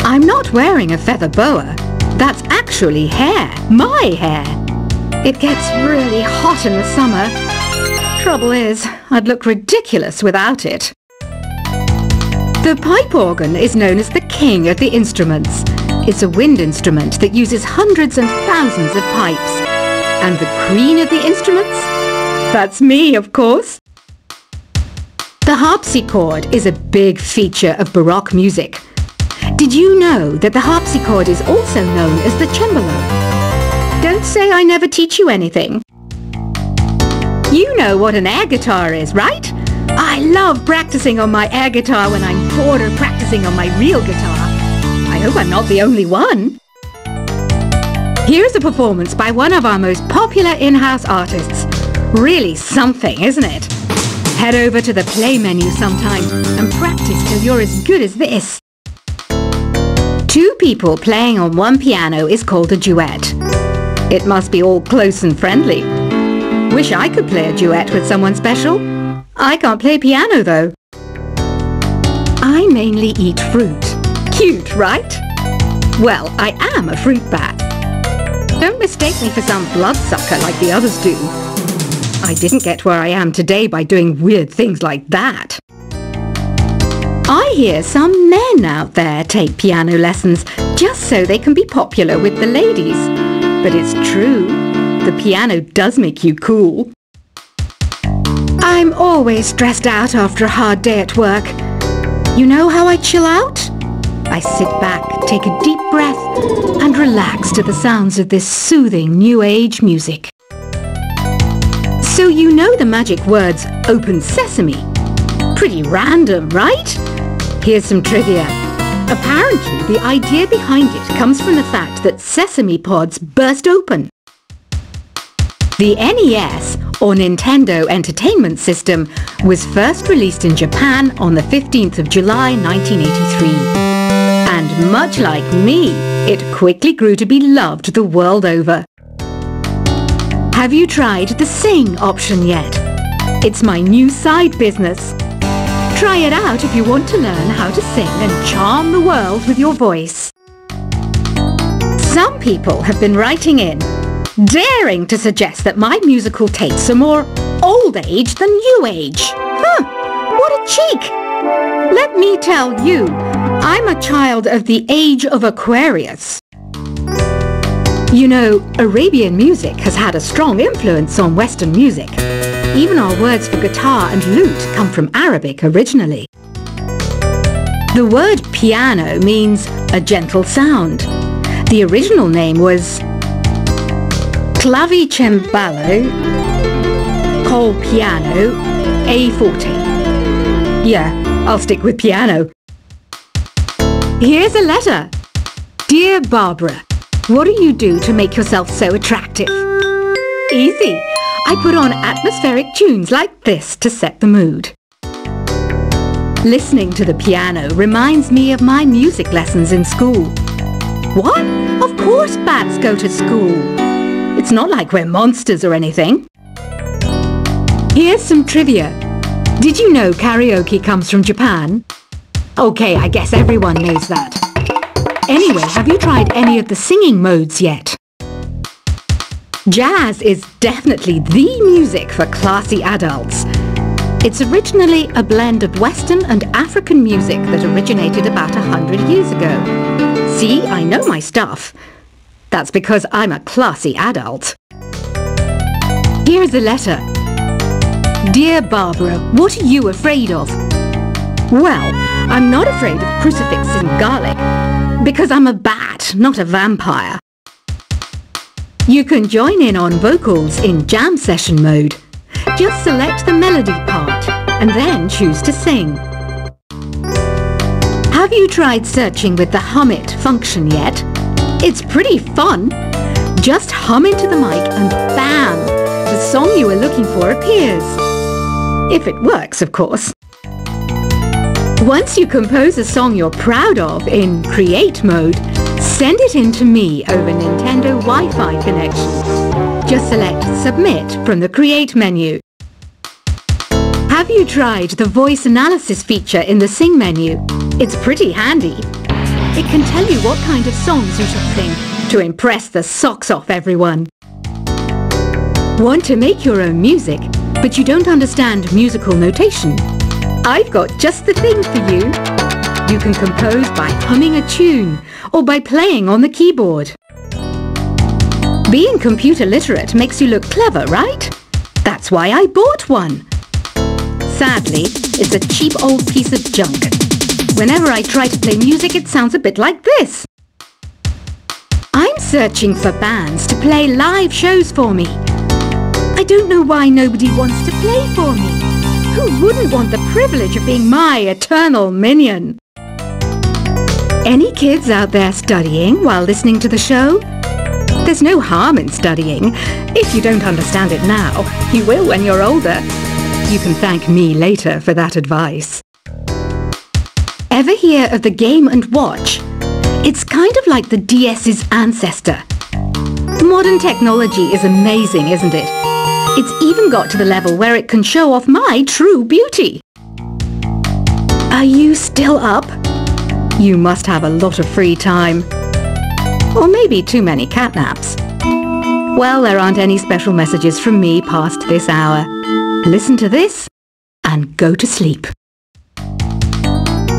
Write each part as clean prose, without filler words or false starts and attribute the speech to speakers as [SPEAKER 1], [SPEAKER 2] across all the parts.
[SPEAKER 1] I'm not wearing a feather boa. That's actually hair, my hair. It gets really hot in the summer. Trouble is, I'd look ridiculous without it. The pipe organ is known as the king of the instruments. It's a wind instrument that uses hundreds and thousands of pipes. And the queen of the instruments? That's me, of course. The harpsichord is a big feature of Baroque music. Did you know that the harpsichord is also known as the cembalo? Don't say I never teach you anything. You know what an air guitar is, right? I love practicing on my air guitar when I'm bored of practicing on my real guitar. I hope I'm not the only one. Here's a performance by one of our most popular in-house artists. Really something, isn't it? Head over to the play menu sometime and practice till you're as good as this. Two people playing on one piano is called a duet. It must be all close and friendly. Wish I could play a duet with someone special. I can't play piano though. I mainly eat fruit. Cute, right? Well, I am a fruit bat. Don't mistake me for some bloodsucker like the others do. I didn't get where I am today by doing weird things like that. I hear some men out there take piano lessons just so they can be popular with the ladies. But it's true, the piano does make you cool. I'm always stressed out after a hard day at work. You know how I chill out? I sit back, take a deep breath, and relax to the sounds of this soothing new age music. So you know the magic words "open sesame"? Pretty random, right? Here's some trivia. Apparently, the idea behind it comes from the fact that sesame pods burst open. The NES, or Nintendo Entertainment System, was first released in Japan on the 15th of July 1983. And much like me, it quickly grew to be loved the world over. Have you tried the Sing option yet? It's my new side business. Try it out if you want to learn how to sing and charm the world with your voice. Some people have been writing in, daring to suggest that my musical tastes are more old age than new age. What a cheek! Let me tell you, I'm a child of the age of Aquarius. You know, Arabian music has had a strong influence on Western music. Even our words for guitar and lute come from Arabic originally. The word piano means a gentle sound. The original name was clavicembalo col piano a forte. Yeah, I'll stick with piano. Here's a letter. Dear Barbara, what do you do to make yourself so attractive? Easy. I put on atmospheric tunes like this to set the mood. Listening to the piano reminds me of my music lessons in school. What? Of course bats go to school. It's not like we're monsters or anything. Here's some trivia. Did you know karaoke comes from Japan? Okay, I guess everyone knows that. Anyway, have you tried any of the singing modes yet? Jazz is definitely the music for classy adults. It's originally a blend of Western and African music that originated about 100 years ago. See, I know my stuff. That's because I'm a classy adult. Here's a letter. Dear Barbara, what are you afraid of? Well, I'm not afraid of crucifix and garlic, because I'm a bat, not a vampire. You can join in on vocals in jam session mode. Just select the melody part and then choose to sing. Have you tried searching with the Hum It function yet? It's pretty fun. Just hum into the mic and bam! The song you were looking for appears. If it works, of course. Once you compose a song you're proud of in Create mode, send it in to me over Nintendo Wi-Fi connection. Just select Submit from the Create menu. Have you tried the voice analysis feature in the Sing menu? It's pretty handy. It can tell you what kind of songs you should sing to impress the socks off everyone. Want to make your own music, but you don't understand musical notation? I've got just the thing for you. You can compose by humming a tune or by playing on the keyboard. Being computer literate makes you look clever, right? That's why I bought one. Sadly, it's a cheap old piece of junk. Whenever I try to play music, it sounds a bit like this. I'm searching for bands to play live shows for me. I don't know why nobody wants to play for me. Who wouldn't want the privilege of being my eternal minion? Any kids out there studying while listening to the show? There's no harm in studying. If you don't understand it now, you will when you're older. You can thank me later for that advice. Ever hear of the Game & Watch? It's kind of like the DS's ancestor. Modern technology is amazing, isn't it? It's even got to the level where it can show off my true beauty. Are you still up? You must have a lot of free time. Or maybe too many catnaps. Well, there aren't any special messages from me past this hour. Listen to this and go to sleep.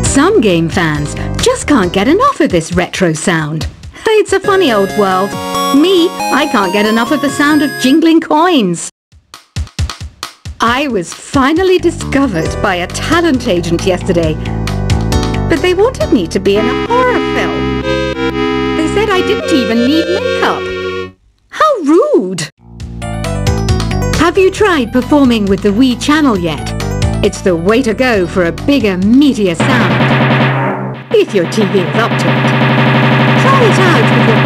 [SPEAKER 1] Some game fans just can't get enough of this retro sound. It's a funny old world. Me, I can't get enough of the sound of jingling coins. I was finally discovered by a talent agent yesterday, but they wanted me to be in a horror film. They said I didn't even need makeup. How rude! Have you tried performing with the Wii channel yet? It's the way to go for a bigger, meatier sound. If your TV is up to it. Try it out with your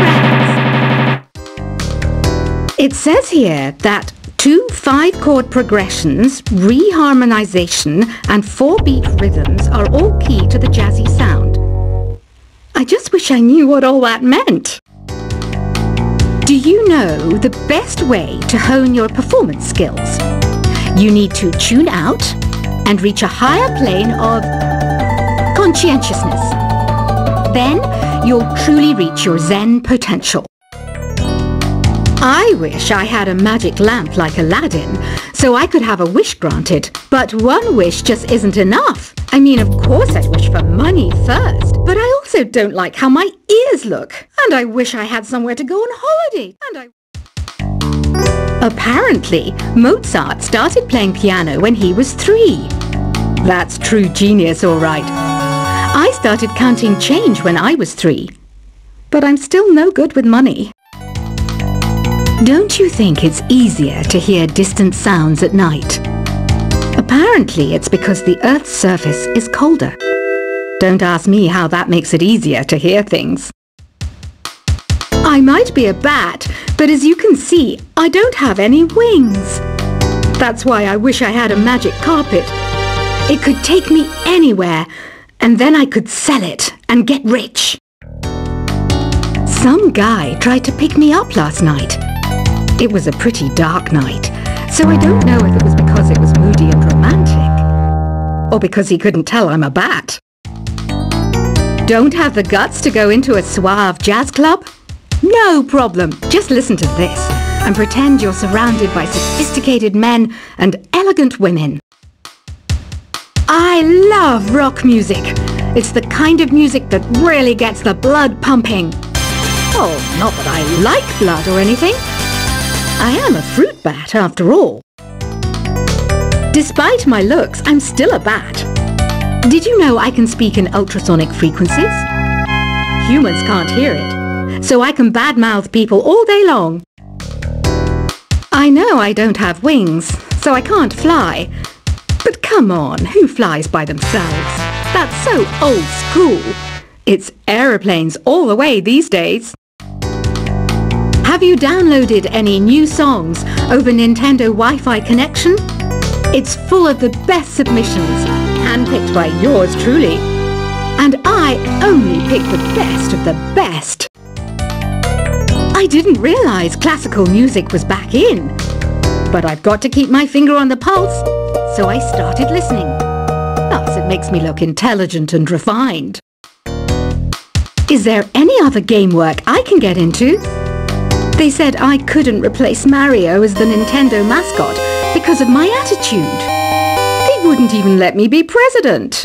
[SPEAKER 1] friends. It says here that 2 5-chord progressions, reharmonization and 4-beat rhythms are all key to the jazzy sound. I just wish I knew what all that meant. Do you know the best way to hone your performance skills? You need to tune out and reach a higher plane of conscientiousness. Then you'll truly reach your Zen potential. I wish I had a magic lamp like Aladdin, so I could have a wish granted. But one wish just isn't enough. I mean, of course I'd wish for money first, but I also don't like how my ears look. And I wish I had somewhere to go on holiday. Apparently, Mozart started playing piano when he was 3. That's true genius, all right. I started counting change when I was 3. But I'm still no good with money. Don't you think it's easier to hear distant sounds at night? Apparently, it's because the Earth's surface is colder. Don't ask me how that makes it easier to hear things. I might be a bat, but as you can see, I don't have any wings. That's why I wish I had a magic carpet. It could take me anywhere, and then I could sell it and get rich. Some guy tried to pick me up last night. It was a pretty dark night, so I don't know if it was because it was moody and romantic, or because he couldn't tell I'm a bat. Don't have the guts to go into a suave jazz club? No problem, just listen to this and pretend you're surrounded by sophisticated men and elegant women. I love rock music. It's the kind of music that really gets the blood pumping. Oh, not that I like blood or anything. I am a fruit bat, after all. Despite my looks, I'm still a bat. Did you know I can speak in ultrasonic frequencies? Humans can't hear it, so I can badmouth people all day long. I know I don't have wings, so I can't fly. But come on, who flies by themselves? That's so old school. It's aeroplanes all the way these days. Have you downloaded any new songs over Nintendo Wi-Fi connection? It's full of the best submissions, handpicked by yours truly. And I only pick the best of the best. I didn't realize classical music was back in. But I've got to keep my finger on the pulse, so I started listening. Thus, it makes me look intelligent and refined. Is there any other game work I can get into? They said I couldn't replace Mario as the Nintendo mascot because of my attitude. They wouldn't even let me be president.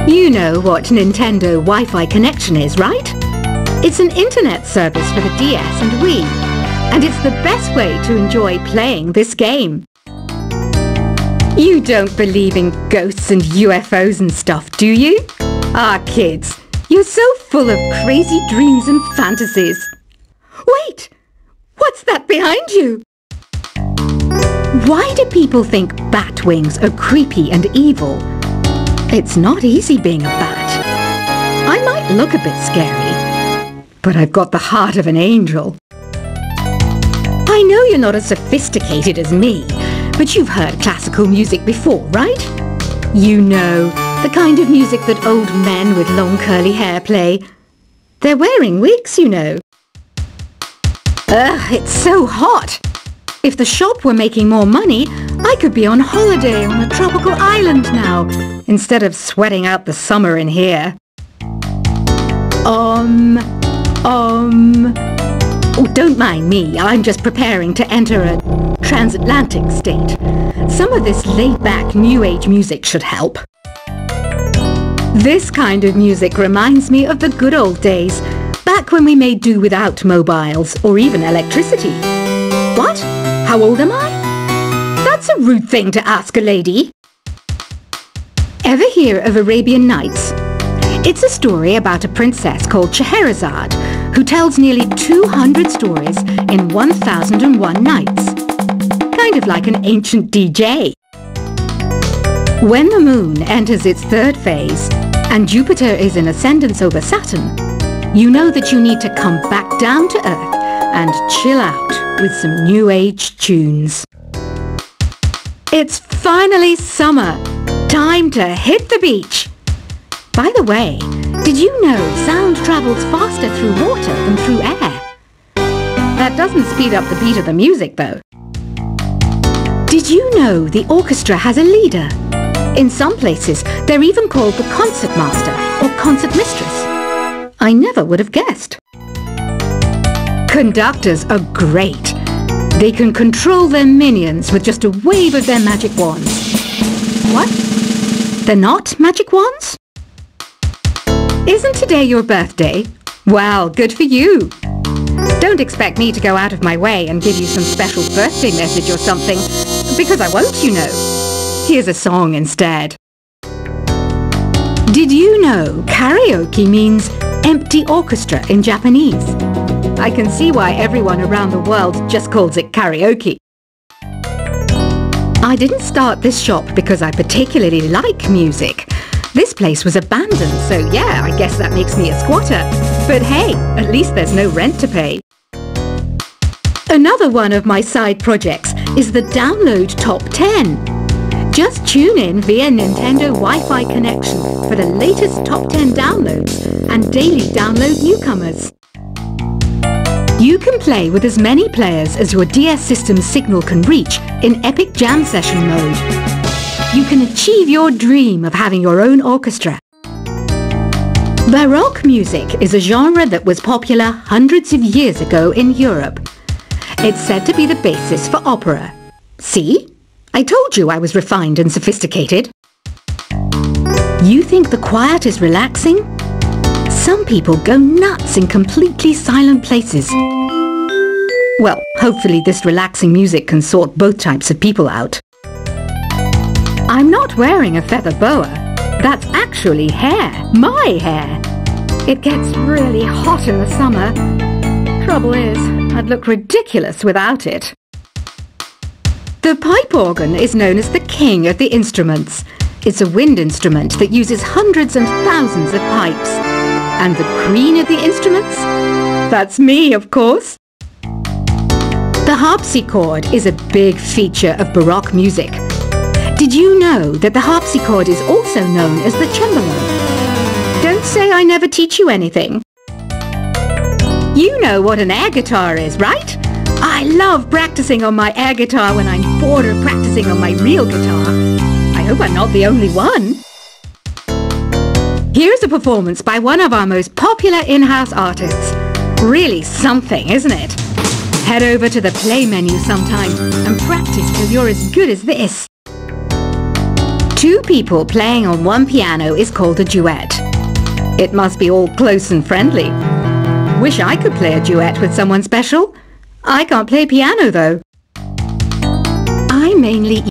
[SPEAKER 1] You know what Nintendo Wi-Fi connection is, right? It's an internet service for the DS and Wii, and it's the best way to enjoy playing this game. You don't believe in ghosts and UFOs and stuff, do you? Ah, kids, you're so full of crazy dreams and fantasies. Wait! What's that behind you? Why do people think bat wings are creepy and evil? It's not easy being a bat. I might look a bit scary, but I've got the heart of an angel. I know you're not as sophisticated as me, but you've heard classical music before, right? You know, the kind of music that old men with long curly hair play. They're wearing wigs, you know. Ugh, it's so hot! If the shop were making more money, I could be on holiday on a tropical island now, instead of sweating out the summer in here. Oh, don't mind me, I'm just preparing to enter a transatlantic state. Some of this laid-back New Age music should help. This kind of music reminds me of the good old days, back when we made do without mobiles or even electricity. What? How old am I? That's a rude thing to ask a lady. Ever hear of Arabian Nights? It's a story about a princess called Scheherazade who tells nearly 200 stories in 1001 nights. Kind of like an ancient DJ. When the moon enters its third phase and Jupiter is in ascendance over Saturn, you know that you need to come back down to Earth and chill out with some New Age tunes. It's finally summer. Time to hit the beach. By the way, did you know sound travels faster through water than through air? That doesn't speed up the beat of the music, though. Did you know the orchestra has a leader? In some places, they're even called the concert master or concert mistress. I never would have guessed. Conductors are great. They can control their minions with just a wave of their magic wands. What? They're not magic wands? Isn't today your birthday? Well, good for you. Don't expect me to go out of my way and give you some special birthday message or something, because I won't, you know. Here's a song instead. Did you know karaoke means empty orchestra in Japanese? I can see why everyone around the world just calls it karaoke. I didn't start this shop because I particularly like music. This place was abandoned, so yeah, I guess that makes me a squatter. But hey, at least there's no rent to pay. Another one of my side projects is the Download Top 10. Just tune in via Nintendo Wi-Fi connection for the latest top 10 downloads and daily download newcomers. You can play with as many players as your DS system's signal can reach in Epic Jam Session mode. You can achieve your dream of having your own orchestra. Baroque music is a genre that was popular hundreds of years ago in Europe. It's said to be the basis for opera. See? I told you I was refined and sophisticated. You think the quiet is relaxing? Some people go nuts in completely silent places. Well, hopefully this relaxing music can sort both types of people out. I'm not wearing a feather boa. That's actually hair. My hair. It gets really hot in the summer. Trouble is, I'd look ridiculous without it. The pipe organ is known as the king of the instruments. It's a wind instrument that uses hundreds and thousands of pipes. And the queen of the instruments? That's me, of course. The harpsichord is a big feature of Baroque music. Did you know that the harpsichord is also known as the cembalo? Don't say I never teach you anything. You know what an air guitar is, right? I love practicing on my air guitar when I'm bored of practicing on my real guitar. I hope I'm not the only one. Here's a performance by one of our most popular in-house artists. Really something, isn't it? Head over to the play menu sometime and practice till you're as good as this. Two people playing on one piano is called a duet. It must be all close and friendly. Wish I could play a duet with someone special. I can't play piano though. I mainly